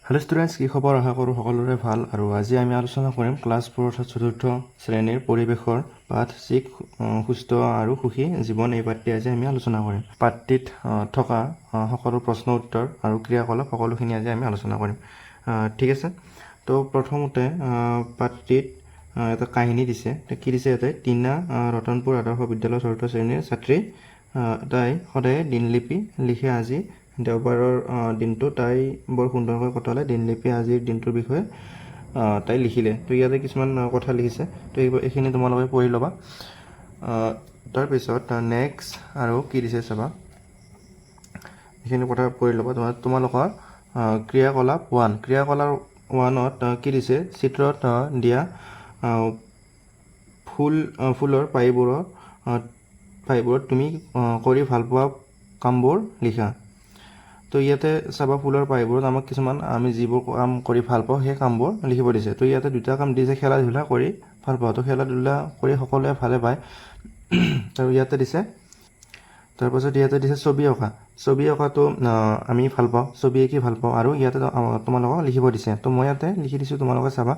Hello' students, কি খবৰ? আশা কৰোঁ সকলোৰে ভাল। আৰু আজি আমি আলোচনা কৰিম ক্লাছ 4 অৰ্থাৎ চতুৰ্থ শ্ৰেণীৰ পৰিৱেশৰ পাঠ 6 সুস্থ আৰু সুখী জীৱন। এই পাঠটি আজি আমি আলোচনা কৰিম। পাঠটিত থকা সকলো প্ৰশ্ন উত্তৰ আৰু ক্ৰিয়াকলাপ সকলোখিনি আজি আমি আলোচনা কৰিম। ঠিক আছে, তো প্ৰথমতে পাঠটিত এটা কাহিনী দিছে। কি দিছে ইয়াতে? টিনা ৰতনপুৰ আদৰ্শ বিদ্যালয়ৰ চতুৰ্থ শ্ৰেণীৰ ছাত্ৰী। তাই সদায় দিনলিপি লিখে। আজি দেওবাৰৰ দিনটো তাই বৰ সুন্দৰকৈ কটালে। দিনলিপি আজিৰ দিনটোৰ বিষয়ে তাই লিখিলে। তো ইয়াতে কিছুমান কথা লিখিছে, তো এইখিনি তোমালোকে পঢ়ি ল'বা। তাৰপিছত নেক্সট আৰু কি দিছে চাবা, এইখিনি কথা পঢ়ি ল'বা। তোমালোকৰ ক্ৰিয়াকলাপ 1, ক্ৰিয়াকলাপ 1ত কি দিছে? চিত্ৰত দিয়া ফুলৰ পাইবোৰত তুমি কৰি ভাল পোৱা কামবোৰ লিখা। তো ইয়াতে চাবা, ফুলৰ পাইবোৰত আমাক কিছুমান আমি যিবোৰ কাম কৰি ভাল পাওঁ সেই কামবোৰ লিখিব দিছে। তো ইয়াতে দুটা কাম দিছে, খেলা ধূলা কৰি ভাল পাওঁ। তো খেলা ধূলা কৰি সকলোৱে ভালে পায়। আৰু ইয়াতে দিছে, তাৰপাছত ইয়াতে দিছে ছবি অঁকা। ছবি অঁকাটো আমি ভাল পাওঁ, ছবি আঁকি ভাল পাওঁ। আৰু ইয়াতে তোমালোকক লিখিব দিছে। তো মই ইয়াতে লিখি দিছোঁ, তোমালোকে চাবা।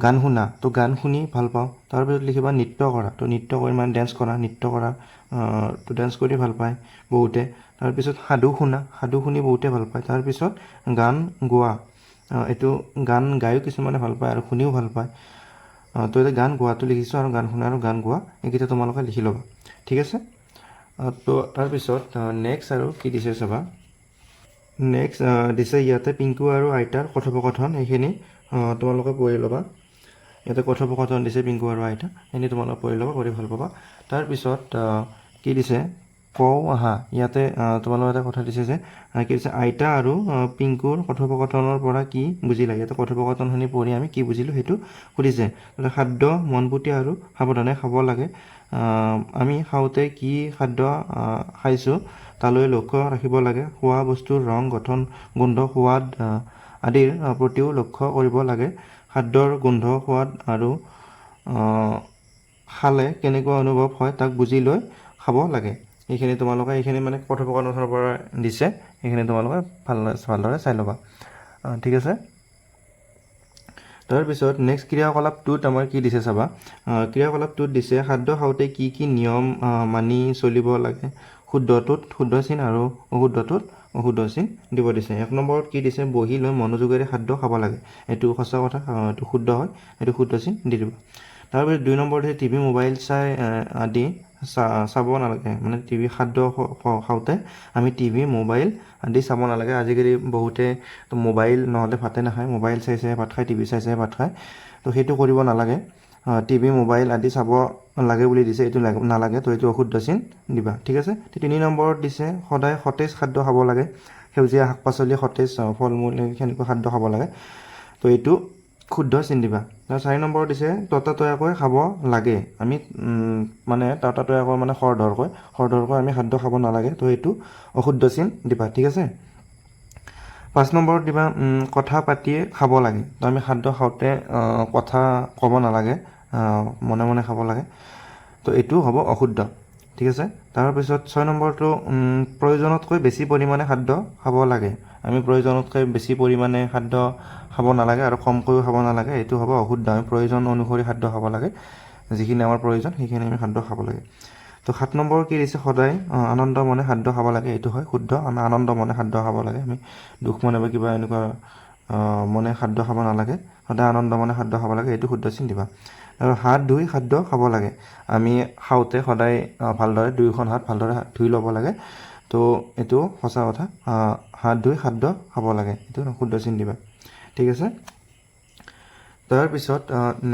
গান শুনা, তো গান শুনি ভাল পাওঁ। তাৰপিছত লিখিবা নৃত্য কৰা, তো নৃত্য কৰি মানে ডেন্স কৰা, নৃত্য কৰা, তো ডেন্স কৰি ভাল পায় বহুতে। তাৰপিছত সাধু শুনা, সাধু শুনি বহুতে ভাল পায়। তাৰপিছত গান গোৱা, এইটো গান গায়ো কিছুমানে ভাল পায় আৰু শুনিও ভাল পায়। তো এতিয়া গান গোৱাটো লিখিছোঁ, আৰু গান শুনা আৰু গান গোৱা এইকেইটা তোমালোকে লিখি ল'বা। ঠিক আছে। তো তাৰপিছত নেক্সট আৰু কি দিছে চাবা। নেক্সট দিছে ইয়াতে পিংকু আৰু আইতাৰ কথোপকথন। এইখিনি তোমালোকে পঢ়ি ল'বা। ইয়াতে কথোপকথন দিছে পিংকু আৰু আইতা, এইখিনি তোমালোকে পঢ়ি ল'বা, পঢ়ি ভাল পাবা। তাৰপিছত কি দিছে? কওঁ আহা। ইয়াতে তোমালোকে এটা কথা দিছে যে কি দিছে? আইতা আৰু পিংকুৰ কথোপকথনৰ পৰা কি বুজিলা? ইয়াতে কথোপকথনখিনি পঢ়ি আমি কি বুজিলোঁ সেইটো সুধিছে। খাদ্য মনপুতি আৰু সাৱধানে খাব লাগে। আমি খাওঁতে কি খাদ্য খাইছোঁ তালৈ লক্ষ্য ৰাখিব লাগে। খোৱা বস্তুৰ ৰং, গঠন, গোন্ধ, সোৱাদ আদিৰ প্ৰতিও লক্ষ্য কৰিব লাগে। খাদ্যৰ গোন্ধ, সোৱাদ আৰু খালে কেনেকুৱা অনুভৱ হয় তাক বুজি লৈ খাব লাগে। এইখিনি তোমালোকে এইখিনি মানে কথোপকথনৰ পৰা দিছে, এইখিনি তোমালোকে ভালদৰে চাই ল'বা। ঠিক আছে। তাৰপিছত নেক্সট ক্ৰিয়াকলাপ 2ত আমাৰ কি দিছে চাবা। ক্ৰিয়াকলাপ 2ত দিছে খাদ্য খাওঁতে কি কি নিয়ম মানি চলিব লাগে। শুদ্ধটোত শুদ্ধ চিন আৰু অশুদ্ধটোত অশুদ্ধ চিন দিব দিছে। 1 নম্বৰত কি দিছে? বহি লৈ মনোযোগেৰে খাদ্য খাব লাগে। এইটো সঁচা কথা, এইটো শুদ্ধ হয়, এইটো শুদ্ধ চিন দি দিব। তাৰপিছত 2 নম্বৰত সেই টিভি মোবাইল চাই আদি চাব নালাগে। মানে টিভি খাদ্য খাওঁতে আমি টিভি মোবাইল আদি চাব নালাগে। আজিকালি বহুতে মোবাইল নহ'লে ভাতে নাখায়, মোবাইল চাই চাই ভাত খায়, টিভি চাই চাই ভাত খায়। তো সেইটো কৰিব নালাগে। টিভি মোবাইল আদি চাব লাগে বুলি দিছে, এইটো নালাগে, তো এইটো অশুদ্ধ চিন দিবা। ঠিক আছে। 3 নম্বৰত দিছে সদায় সতেজ খাদ্য খাব লাগে। সেউজীয়া শাক পাচলি, সতেজ ফল মূল সেনেকুৱা খাদ্য খাব লাগে, তো এইটো শুদ্ধ চিন দিবা। 4 নম্বৰত দিছে ততাতৈয়াকৈ খাব লাগে। আমি মানে ততাতৈয়াকৈ মানে খৰধৰকৈ আমি খাদ্য খাব নালাগে, তো এইটো অশুদ্ধ চিন দিবা। ঠিক আছে। 5 নম্বৰত দিবা কথা পাতিয়ে খাব লাগে। তো আমি খাদ্য খাওঁতে কথা ক'ব নালাগে, মনে মনে খাব লাগে, তো এইটো হ'ব অশুদ্ধ। ঠিক আছে। তাৰপিছত 6 নম্বৰটো প্ৰয়োজনতকৈ বেছি পৰিমাণে খাদ্য খাব লাগে। আমি প্ৰয়োজনতকৈ বেছি পৰিমাণে খাদ্য খাব নালাগে আৰু কমকৈও খাব নালাগে, এইটো হ'ব অশুদ্ধ। আমি প্ৰয়োজন অনুসৰি খাদ্য খাব লাগে, যিখিনি আমাৰ প্ৰয়োজন সেইখিনি আমি খাদ্য খাব লাগে। তো 7 নম্বৰ কি দিছে? সদায় আনন্দ মনে খাদ্য খাব লাগে, এইটো হয় শুদ্ধ। আমি আনন্দ মনে খাদ্য খাব লাগে, আমি দুখ মনে বা কিবা এনেকুৱা মনে খাদ্য খাব নালাগে। সদায় আনন্দ মনে খাদ্য খাব লাগে, এইটো শুদ্ধ চিন দিবা। আৰু হাত ধুই খাদ্য খাব লাগে। আমি খাওঁতে সদায় ভালদৰে 2খন হাত ভালদৰে ধুই ল'ব লাগে, তো এইটো সঁচা কথা। হাত ধুই খাদ্য খাব লাগে, এইটো শুদ্ধ চিন দিবা। ঠিক আছে। তাৰপিছত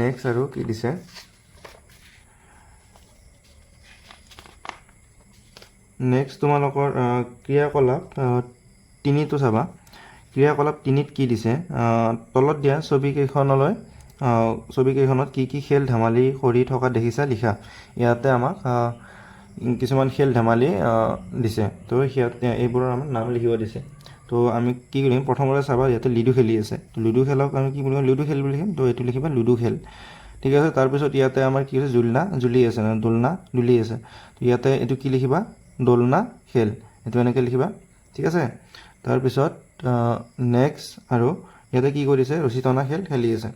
নেক্সট আৰু কি দিছে? নেক্সট তোমালোকৰ ক্ৰিয়াকলাপ 3টো চাবা। ক্ৰিয়াকলাপ 3ত কি দিছে? তলত দিয়া ছবিকেইখনত কি কি খেল ধেমালি কৰি থকা দেখিছা লিখা। ইয়াতে আমাক কিছুমান খেল ধেমালি দিছে, তো এইবোৰৰ আমাৰ নাম লিখিব দিছে। তো আমি কি কৰিম? প্ৰথমতে চাবা, ইয়াতে লুডু খেলি আছে। তো লুডু খেলক আমি কি বুলি লুডু খেল বুলি লিখিম, তো এইটো লিখিবা লুডু খেল। ঠিক আছে। তাৰপিছত ইয়াতে আমাৰ কি হৈছে? দোলনা দুলি আছে। তো ইয়াতে এইটো কি লিখিবা? দোলনা খেল, এইটো এনেকৈ লিখিবা। ঠিক আছে। তাৰপিছত নেক্সট আৰু ইয়াতে কি কৰিছে ৰছী টনা খেল খেলি আছে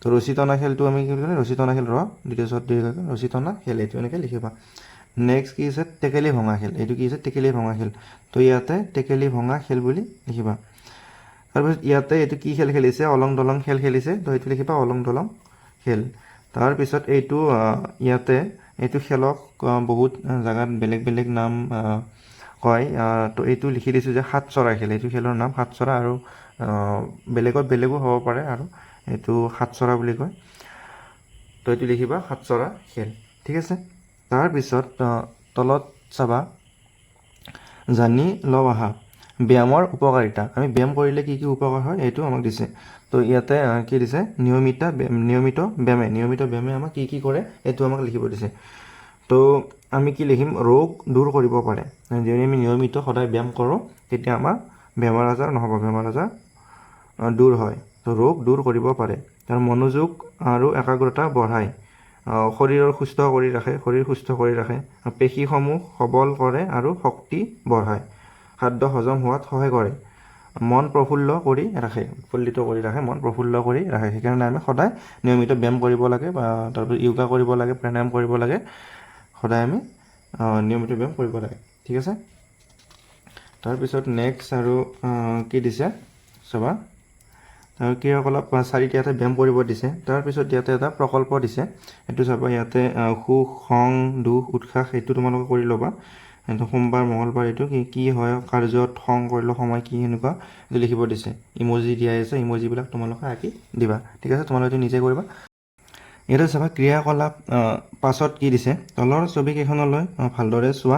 তো ৰছী টনা খেলটো আমি কি কৰিম ৰছী টনা খেল দ্বিতীয় শব্দ ৰছী টনা খেল এইটো এনেকৈ লিখিবা নেক্সট কি আছে টেকেলি ভঙা খেল এইটো কি আছে টেকেলি ভঙা খেল তো ইয়াতে টেকেলি ভঙা খেল বুলি লিখিবা তাৰপিছত ইয়াতে এইটো কি খেল খেলিছে অলং দলং খেল খেলিছে তো এইটো লিখিবা অলং দলং খেল তাৰপিছত এইটো ইয়াতে এইটো খেলক বহুত জাগাত বেলেগ বেলেগ নাম কয় তো এইটো লিখি দিছোঁ যে সাতচৰা খেল এইটো খেলৰ নাম সাতচৰা আৰু বেলেগত বেলেগো হ'ব পাৰে আৰু এইটো সাতচৰা বুলি কয় তো এইটো লিখিবা সাতচৰা খেল ঠিক আছে তাৰপিছত তলত চাবা জানি লওঁ আহা ব্যায়ামৰ উপকাৰিতা আমি ব্যায়াম কৰিলে কি কি উপকাৰ হয় এইটো আমাক দিছে তো ইয়াতে কি দিছে নিয়মিত ব্যায়ামে আমাক কি কি কৰে এইটো আমাক লিখিব দিছে তো আমি কি লিখিম ৰোগ দূৰ কৰিব পাৰে যদি আমি নিয়মিত সদায় ব্যায়াম কৰোঁ তেতিয়া আমাৰ বেমাৰ আজাৰ নহ'ব বেমাৰ আজাৰ দূৰ হয় তো ৰোগ দূৰ কৰিব পাৰে আৰু মনোযোগ আৰু একাগ্ৰতা বঢ়ায় শৰীৰৰ সুস্থ কৰি ৰাখে পেশীসমূহ সবল কৰে আৰু শক্তি বঢ়ায় খাদ্য হজম হোৱাত সহায় কৰে মন প্ৰফুল্ল কৰি ৰাখে মন প্ৰফুল্ল কৰি ৰাখে সেইকাৰণে আমি সদায় নিয়মিত ব্যায়াম কৰিব লাগে বা তাৰপিছত য়োগা কৰিব লাগে প্ৰাণায়াম কৰিব লাগে সদায় আমি নিয়মিত ব্যায়াম কৰিব লাগে ঠিক আছে তাৰপিছত নেক্সট আৰু কি দিছে চাবা আৰু ক্ৰিয়াকলাপ 4টা ইয়াতে ব্যায়াম কৰিব দিছে তাৰপিছত ইয়াতে এটা প্ৰকল্প দিছে এইটো চাবা ইয়াতে সুখ খং দুখ উৎসাহ এইটো তোমালোকে কৰি ল'বা এইটো সোমবাৰ মঙলবাৰ এইটো কি হয় কাৰ্যত খং কৰিলে সময় কি এনেকুৱা এইটো লিখিব দিছে ইমজি দিয়া আছে ইমজিবিলাক তোমালোকে আঁকি দিবা ঠিক আছে তোমালোকে নিজে কৰিবা ইয়াতে চাবা ক্ৰিয়াকলাপ পাছত কি দিছে তলৰ ছবিকেইখনলৈ ভালদৰে চোৱা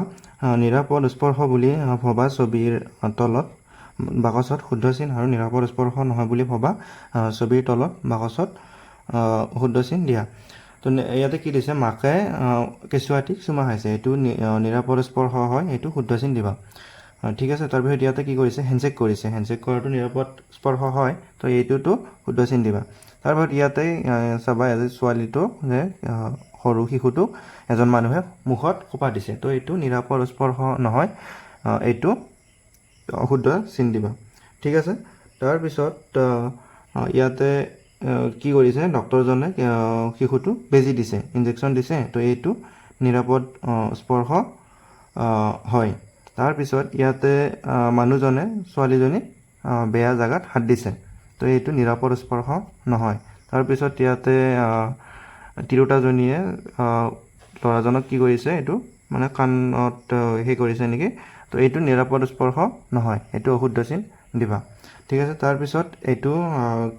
নিৰাপদ স্পৰ্শ বুলি ভবা ছবিৰ তলত বাকচত শুদ্ধ চিন আৰু নিৰাপদ স্পৰ্শ নহয় বুলি ভবা ছবিৰ তলত বাকচত শুদ্ধ চিন দিয়া তো ইয়াতে কি দিছে মাকে কেঁচুৱাটিক চুমা খাইছে এইটো নিৰাপদ স্পৰ্শ হয় এইটো শুদ্ধ চিন দিবা ঠিক আছে তাৰপিছত ইয়াতে কি কৰিছে হেণ্ডশেক কৰাটো নিৰাপদ স্পৰ্শ হয় তো এইটোতো শুদ্ধ চিন দিবা তাৰপিছত ইয়াতে চাবা এজন ছোৱালীটো যে সৰু শিশুটোক এজন মানুহে মুখত খোপা দিছে তো এইটো নিৰাপদ স্পৰ্শ নহয় এইটো অশুদ্ধ চিন দিবা ঠিক আছে তাৰপিছত ইয়াতে কি কৰিছে ডক্টৰজনে শিশুটো বেজি দিছে ইনজেকশ্যন দিছে তো এইটো নিৰাপদ স্পৰ্শ হয় তাৰপিছত ইয়াতে মানুহজনে ছোৱালীজনীক বেয়া জাগাত হাত দিছে তো এইটো নিৰাপদ স্পৰ্শ নহয় তাৰপিছত ইয়াতে তিৰোতাজনীয়ে ল'ৰাজনক কি কৰিছে এইটো মানে কাণত সেই কৰিছে নেকি তো এইটো নিৰাপদ স্পৰ্শ নহয় এইটো অশুদ্ধ চিন দিবা ঠিক আছে তাৰপিছত এইটো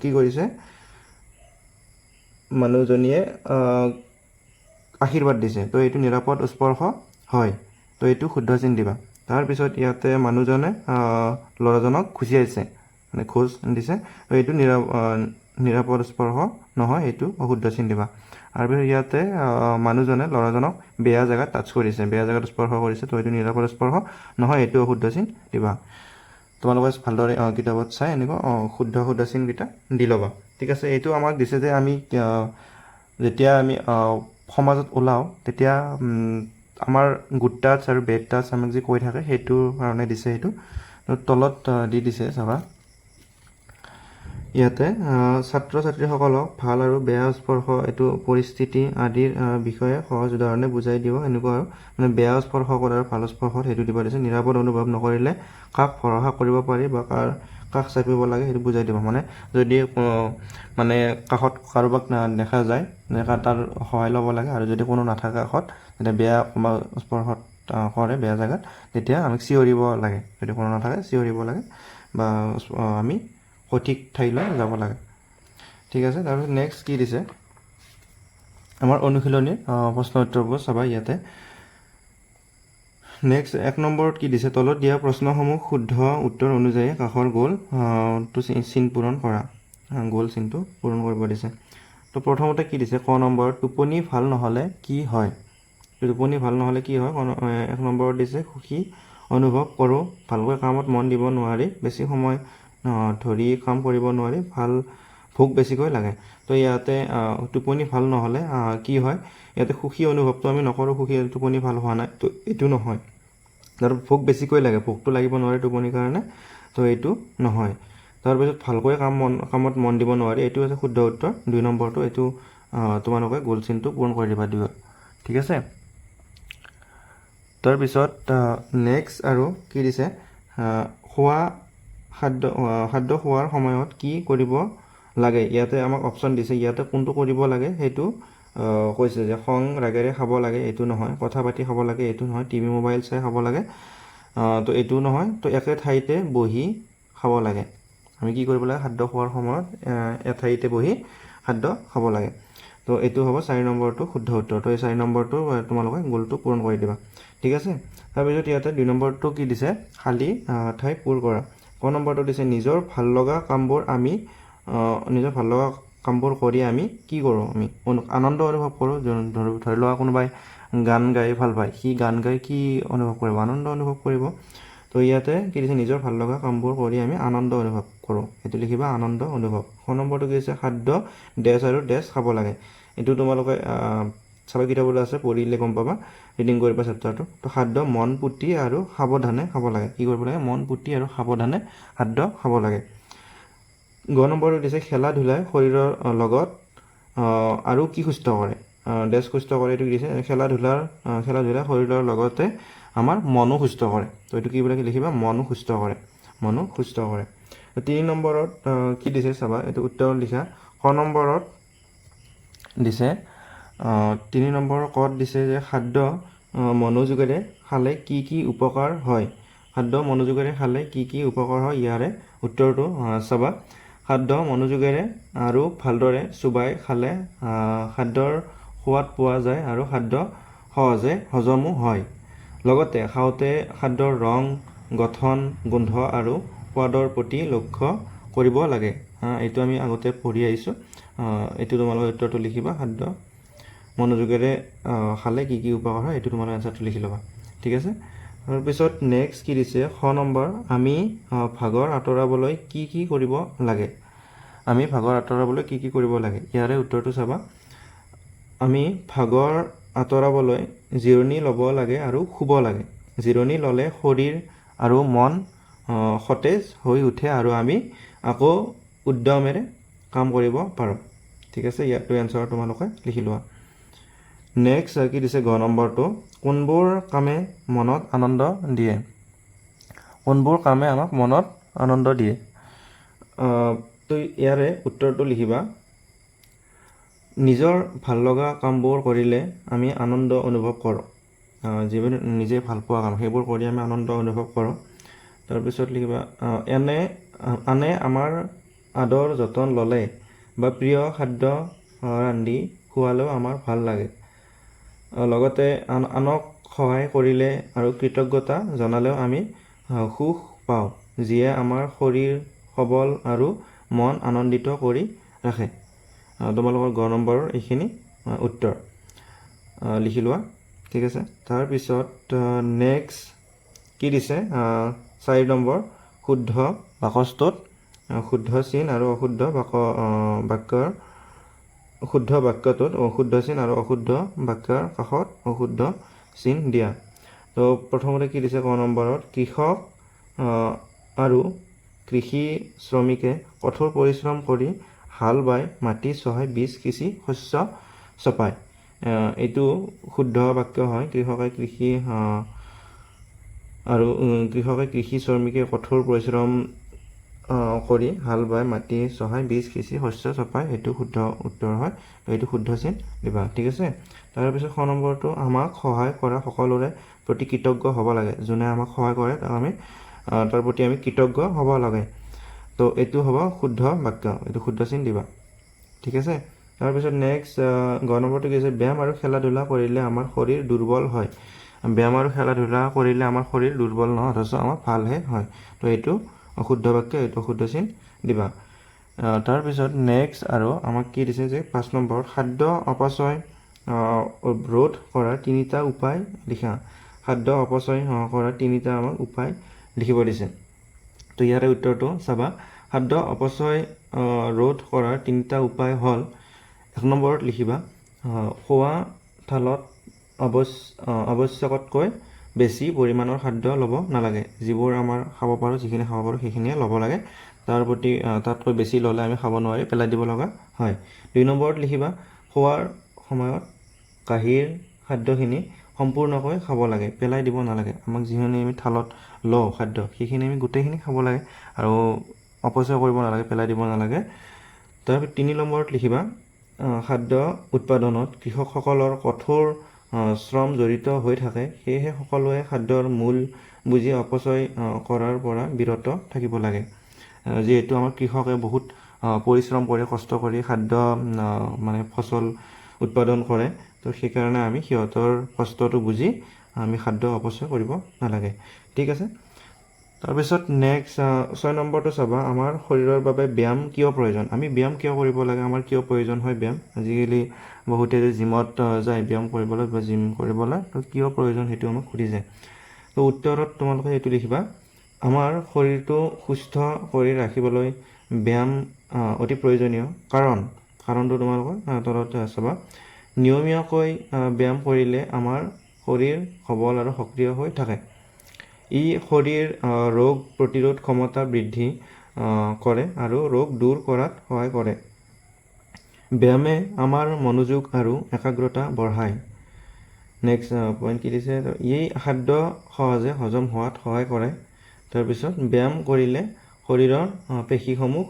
কি কৰিছে মানুহজনীয়ে আশীৰ্বাদ দিছে তো এইটো নিৰাপদ স্পৰ্শ হয় তো এইটো শুদ্ধ চিন দিবা তাৰপিছত ইয়াতে মানুহজনে ল'ৰাজনক খুচিয়াইছে মানে খোজ দিছে তো এইটো নিৰাপদ স্পৰ্শ নহয় এইটো অশুদ্ধ চিন দিবা আৰু ইয়াতে মানুহজনে ল'ৰাজনক বেয়া জেগাত টাচ কৰিছে বেয়া জেগাত স্পৰ্শ কৰিছে তো এইটো নিৰাপদ স্পৰ্শ নহয় এইটো অশুদ্ধ চিন দিবা তোমালোকে ভালদৰে কিতাপত চাই এনেকুৱা শুদ্ধ চিনকেইটা দি ল'বা ঠিক আছে এইটো আমাক দিছে যে আমি যেতিয়া আমি সমাজত ওলাওঁ তেতিয়া আমাৰ গুড টাচ আৰু বেড টাচ আমাক যে কৈ থাকে সেইটোৰ কাৰণে দিছে সেইটো তলত দি দিছে চাবা ইয়াতে ছাত্ৰ ছাত্ৰীসকলক ভাল আৰু বেয়া স্পৰ্শ এইটো পৰিস্থিতি আদিৰ বিষয়ে সহজ উদাহৰণে বুজাই দিব এনেকুৱা আৰু মানে বেয়া স্পৰ্শত আৰু ভাল স্পৰ্শত সেইটো দিব দিছে নিৰাপদ অনুভৱ নকৰিলে কাক ভৰসা কৰিব পাৰি বা কাক চাপিব লাগে সেইটো বুজাই দিব মানে যদি মানে কাষত কাৰোবাক দেখা যায় তাৰ সহায় ল'ব লাগে আৰু যদি কোনো নাথাকে কাষত তেতিয়া বেয়া স্পৰ্শত কৰে বেয়া জেগাত তেতিয়া আমি চিঞৰিব লাগে যদি কোনো নাথাকে চিঞৰিব লাগে বা আমি সঠিক ঠাইলৈ যাব লাগে ঠিক আছে তাৰপিছত নেক্সট কি দিছে আমাৰ অনুশীলনীৰ প্ৰশ্ন উত্তৰবোৰ চাবা ইয়াতে নেক্সট 1 নম্বৰত কি দিছে তলত দিয়া প্ৰশ্নসমূহ শুদ্ধ উত্তৰ অনুযায়ী কাষৰ গ'লটো চিন পূৰণ কৰা গ'ল চিনটো পূৰণ কৰিব দিছে তো প্ৰথমতে কি দিছে ক নম্বৰত টোপনি ভাল নহ'লে কি হয় 1 নম্বৰত দিছে সুখী অনুভৱ কৰোঁ ভালকৈ কামত মন দিব নোৱাৰি বেছি সময় ধৰি কাম কৰিব নোৱাৰি ভোক বেছিকৈ লাগে তো ইয়াতে টোপনি ভাল নহ'লে কি হয় ইয়াতে সুখী অনুভৱটো আমি নকৰোঁ টোপনি ভাল হোৱা নাই তো এইটো নহয় আৰু ভোক বেছিকৈ লাগে ভোকটো লাগিব নোৱাৰে টোপনিৰ কাৰণে তো এইটো নহয়। তাৰপিছত ভালকৈ কামত মন দিব নোৱাৰি, এইটো হৈছে শুদ্ধ উত্তৰ 2 নম্বৰটো। এইটো তোমালোকে গোল চিনটো পূৰণ কৰি দিবা 2। ঠিক আছে। তাৰপিছত নেক্সট আৰু কি দিছে, খাদ্য খোৱাৰ সময়ত কি কৰিব লাগে। ইয়াতে আমাক অপশ্যন দিছে, ইয়াতে কোনটো কৰিব লাগে সেইটো কৈছে যে খং ৰাগেৰে খাব লাগে, এইটো নহয়। কথা পাতি খাব লাগে, এইটো নহয়। টিভি মোবাইল চাই খাব লাগে, তো এইটো নহয়। তো একে ঠাইতে বহি খাব লাগে। আমি কি কৰিব লাগে, খাদ্য খোৱাৰ সময়ত এঠাইতে বহি খাদ্য খাব লাগে। তো এইটো হ'ব 4 নম্বৰটো শুদ্ধ উত্তৰ। তো এই 4 নম্বৰটো তোমালোকে গোলটো পূৰণ কৰি দিবা। ঠিক আছে। তাৰপিছত ইয়াতে 2 নম্বৰটো কি দিছে, খালী ঠাই পূৰ কৰা। ক নম্বৰটো দিছে নিজৰ ভাল লগা কামবোৰ কৰি আমি কি কৰোঁ, আমি আনন্দ অনুভৱ কৰোঁ। ধৰি লোৱা কোনোবাই গান গাই ভাল পায়, সি গান গাই কি অনুভৱ কৰিব, আনন্দ অনুভৱ কৰিব। তো ইয়াতে কি দিছে, নিজৰ ভাল লগা কামবোৰ কৰি আমি আনন্দ অনুভৱ কৰোঁ, সেইটো লিখিবা আনন্দ অনুভৱ। খ নম্বৰটো কি দিছে, খাদ্য ডেছ আৰু ডেছ খাব লাগে। এইটো তোমালোকে চাবা কিতাপত আছে, পঢ়িলে গম পাবা, ৰিডিং কৰিবা চেপ্টাৰটো। তো খাদ্য মন পুতি আৰু সাৱধানে খাব লাগে। কি কৰিব লাগে, মন পুতি আৰু সাৱধানে খাদ্য খাব লাগে। গ নম্বৰটো দিছে খেলা ধূলাই শৰীৰৰ লগত আৰু কি সুস্থ কৰে, ডেছ সুস্থ কৰে। এইটো দিছে খেলা ধূলাই শৰীৰৰ লগতে আমাৰ মনো সুস্থ কৰে। তো এইটো কি বুলি লিখিবা, মনো সুস্থ কৰে। 3 নম্বৰত কি দিছে চাবা, এইটো উত্তৰ লিখা। ক নম্বৰত দিছে 3 নম্বৰৰ কত দিছে যে খাদ্য মনোযোগেৰে খালে কি কি উপকাৰ হয়। খাদ্য মনোযোগেৰে খালে কি কি উপকাৰ হয়, ইয়াৰে উত্তৰটো চাবা। খাদ্য মনোযোগেৰে আৰু ভালদৰে চোবাই খালে খাদ্যৰ সোৱাদ পোৱা যায় আৰু খাদ্য সহজে হজমো হয়। লগতে খাওঁতে খাদ্যৰ ৰং, গঠন, গোন্ধ আৰু সোৱাদৰ প্ৰতি লক্ষ্য কৰিব লাগে। এইটো আমি আগতে পঢ়ি আহিছোঁ। এইটো তোমালোকে উত্তৰটো লিখিবা, খাদ্য মনোযোগেৰে খালে কি কি উপকাৰ হয়, এইটো তোমালোকে এনচাৰটো লিখি ল'বা। ঠিক আছে। তাৰপিছত নেক্সট কি দিছে, খ নম্বৰ, আমি ভাগৰ আঁতৰাবলৈ কি কি কৰিব লাগে। আমি ভাগৰ আঁতৰাবলৈ কি কি কৰিব লাগে, ইয়াৰে উত্তৰটো চাবা। আমি ভাগৰ আঁতৰাবলৈ জিৰণি ল'ব লাগে আৰু শুব লাগে। জিৰণি ল'লে শৰীৰ আৰু মন সতেজ হৈ উঠে আৰু আমি আকৌ উদ্যমেৰে কাম কৰিব পাৰোঁ। ঠিক আছে, ইয়াতো এনচাৰ তোমালোকে লিখি লোৱা। নেক্সট কি দিছে, গ নম্বৰটো, কোনবোৰ কামে মনত আনন্দ দিয়ে। কোনবোৰ কামে আমাক মনত আনন্দ দিয়ে। তো ইয়াৰে উত্তৰটো লিখিবা, নিজৰ ভাল লগা কামবোৰ কৰিলে আমি আনন্দ অনুভৱ কৰোঁ। যিবোৰ নিজে ভাল পোৱা কাম সেইবোৰ কৰি আমি আনন্দ অনুভৱ কৰোঁ। তাৰপিছত লিখিবা, আনে আমাৰ আদৰ যতন ল'লে বা প্ৰিয় খাদ্য ৰান্ধি খোৱালেও আমাৰ ভাল লাগে। লগতে আনক সহায় কৰিলে আৰু কৃতজ্ঞতা জনালেও আমি সুখ পাওঁ, যিয়ে আমাৰ শৰীৰ সবল আৰু মন আনন্দিত কৰি ৰাখে। তোমালোকৰ গ নম্বৰৰ এইখিনি উত্তৰ লিখি লোৱা। ঠিক আছে। তাৰপিছত নেক্সট কি দিছে, 4 নম্বৰ, শুদ্ধ বাকচটোত শুদ্ধ চিন আৰু অশুদ্ধ বাক্যটোত অশুদ্ধ চিন আৰু অশুদ্ধ বাক্যৰ কাষত অশুদ্ধ চিন দিয়া। তো প্ৰথমতে কি দিছে, ক নম্বৰত, কৃষক আৰু কৃষি শ্ৰমিকে কঠোৰ পৰিশ্ৰম কৰি হাল বাই মাটি চহাই বীজ সিঁচি শস্য চপায়। এইটো শুদ্ধ বাক্য হয়। কৃষকে কৃষি শ্ৰমিকে কঠোৰ পৰিশ্ৰম কৰি হাল বাই মাটি চহাই বীজ সিঁচি শস্য চপায়, এইটো শুদ্ধ উত্তৰ হয়। তো এইটো শুদ্ধ চিন দিবা। ঠিক আছে। তাৰপিছত খ নম্বৰটো, আমাক সহায় কৰা সকলোৰে প্ৰতি কৃতজ্ঞ হ'ব লাগে। যোনে আমাক সহায় কৰে তাৰ প্ৰতি আমি কৃতজ্ঞ হ'ব লাগে। তো এইটো হ'ব শুদ্ধ বাক্য, এইটো শুদ্ধ চিন দিবা। ঠিক আছে। তাৰপিছত নেক্সট গ নম্বৰটো কি আছে, ব্যায়াম আৰু খেলা ধূলা কৰিলে আমাৰ শৰীৰ দুৰ্বল হয়। ব্যায়াম আৰু খেলা ধূলা কৰিলে আমাৰ শৰীৰ দুৰ্বল নহয়, অথচ আমাৰ ভালহে হয়। তো এইটো অশুদ্ধ বাক্য, এইটো শুদ্ধ চিন দিবা। তাৰপিছত নেক্সট আৰু আমাক কি দিছে যে 5 নম্বৰত, খাদ্য অপচয় ৰোধ কৰাৰ 3টা উপায় লিখা। খাদ্য অপচয় কৰাৰ 3টা আমাক উপায় লিখিব দিছে। তো ইয়াৰে উত্তৰটো চাবা। খাদ্য অপচয় ৰোধ কৰাৰ 3টা উপায় হ'ল, 1 নম্বৰত লিখিবা, খোৱা থালত অৱশ্যকতকৈ বেছি পৰিমাণৰ খাদ্য ল'ব নালাগে যিবোৰ আমাৰ খাব পাৰোঁ যিখিনি খাব পাৰোঁ সেইখিনিয়ে ল'ব লাগে তাৰ প্ৰতি তাতকৈ বেছি ল'লে আমি খাব নোৱাৰি পেলাই দিব লগা হয় 2 নম্বৰত লিখিবা খোৱাৰ সময়ত কাঁহীৰ খাদ্যখিনি সম্পূৰ্ণকৈ খাব লাগে পেলাই দিব নালাগে আমাক যিখিনি আমি থালত লওঁ খাদ্য সেইখিনি আমি গোটেইখিনি খাব লাগে আৰু অপচয় কৰিব নালাগে পেলাই দিব নালাগে তাৰপিছত 3 নম্বৰত লিখিবা খাদ্য উৎপাদনত কৃষকসকলৰ কঠোৰ শ্ৰম জড়িত হৈ থাকে সেয়েহে সকলোৱে খাদ্যৰ মূল বুজি অপচয় কৰাৰ পৰা বিৰত থাকিব লাগে যিহেতু আমাৰ কৃষকে বহুত পৰিশ্ৰম কৰি কষ্ট কৰি খাদ্য মানে ফচল উৎপাদন কৰে তো সেইকাৰণে আমি সিহঁতৰ কষ্টটো বুজি আমি খাদ্য অপচয় কৰিব নালাগে ঠিক আছে তাৰপিছত নেক্সট 6 নম্বৰটো চাবা আমাৰ শৰীৰৰ বাবে ব্যায়াম কিয় প্ৰয়োজন আমি ব্যায়াম কিয় কৰিব লাগে আমাৰ কিয় প্ৰয়োজন হয় ব্যায়াম আজিকালি বহুতে জিমত যায় ব্যায়াম কৰিবলৈ বা জিম কৰিবলৈ তো কিয় প্ৰয়োজন সেইটো আমাক সুধি যায় তো উত্তৰত তোমালোকে এইটো লিখিবা আমাৰ শৰীৰটো সুস্থ কৰি ৰাখিবলৈ ব্যায়াম অতি প্ৰয়োজনীয় কাৰণটো তোমালোকৰ তলত চাবা নিয়মীয়াকৈ ব্যায়াম কৰিলে আমাৰ শৰীৰ সবল আৰু সক্ৰিয় হৈ থাকে ই শৰীৰ ৰোগ প্ৰতিৰোধ ক্ষমতা বৃদ্ধি কৰে আৰু ৰোগ দূৰ কৰাত সহায় কৰে ব্যায়ামে আমাৰ মনোযোগ আৰু একাগ্ৰতা বঢ়ায় নেক্সট পইণ্ট কি দিছে এই খাদ্য সহজে হজম হোৱাত সহায় কৰে তাৰপিছত ব্যায়াম কৰিলে শৰীৰৰ পেশীসমূহ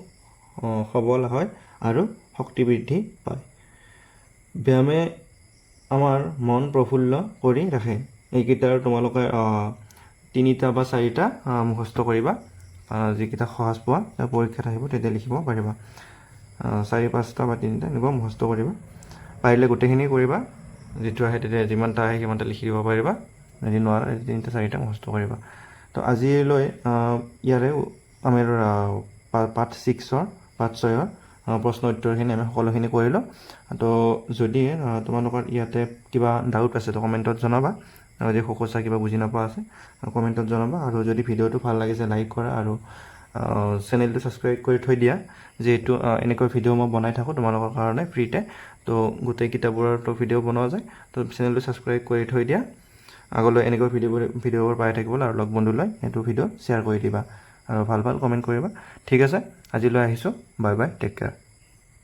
সবল হয় আৰু শক্তি বৃদ্ধি পায় ব্যায়ামে আমাৰ মন প্ৰফুল্ল কৰি ৰাখে এইকেইটাৰ তোমালোকে 3টা বা 4টা মুখস্থ কৰিবা যিকেইটা সহজ পোৱা পৰীক্ষাত আহিব তেতিয়া লিখিব পাৰিবা 4-5টা বা 3টা এনেকুৱা মুখস্থ কৰিবা পাৰিলে গোটেইখিনি কৰিবা যিটো আহে তেতিয়া যিমানটা আহে সিমানটা লিখি দিব পাৰিবা যদি নোৱাৰা 3টা 4টা মুখস্থ কৰিবা তো আজিলৈ ইয়াৰে আমাৰ পাৰ্ট 6ৰ পাৰ্ট 6ৰ প্ৰশ্ন উত্তৰখিনি আমি সকলোখিনি কৰিলোঁ তো যদি তোমালোকৰ ইয়াতে কিবা ডাউট আছে তো কমেণ্টত জনাবা যদি সঁচা কিবা বুজি নাপোৱা আছে কমেণ্টত জনাবা আৰু যদি ভিডিঅ'টো ভাল লাগিছে লাইক কৰা আৰু চেনেলটো ছাবস্ক্ৰাইব কৰি থৈ দিয়া যিহেতু এনেকৈ ভিডিঅ' মই বনাই থাকোঁ তোমালোকৰ কাৰণে ফ্ৰীতে তো গোটেই কিতাপবোৰতো ভিডিঅ' বনোৱা যায় তো চেনেলটো ছাবস্ক্ৰাইব কৰি থৈ দিয়া আগলৈ এনেকৈ ভিডিঅ'বোৰ পাই থাকিবলৈ আৰু লগ বন্ধুলৈ এইটো ভিডিঅ' শ্বেয়াৰ কৰি দিবা আৰু ভাল কমেণ্ট কৰিবা ঠিক আছে আজিলৈ আহিছোঁ বাই বাই টেক কেয়াৰ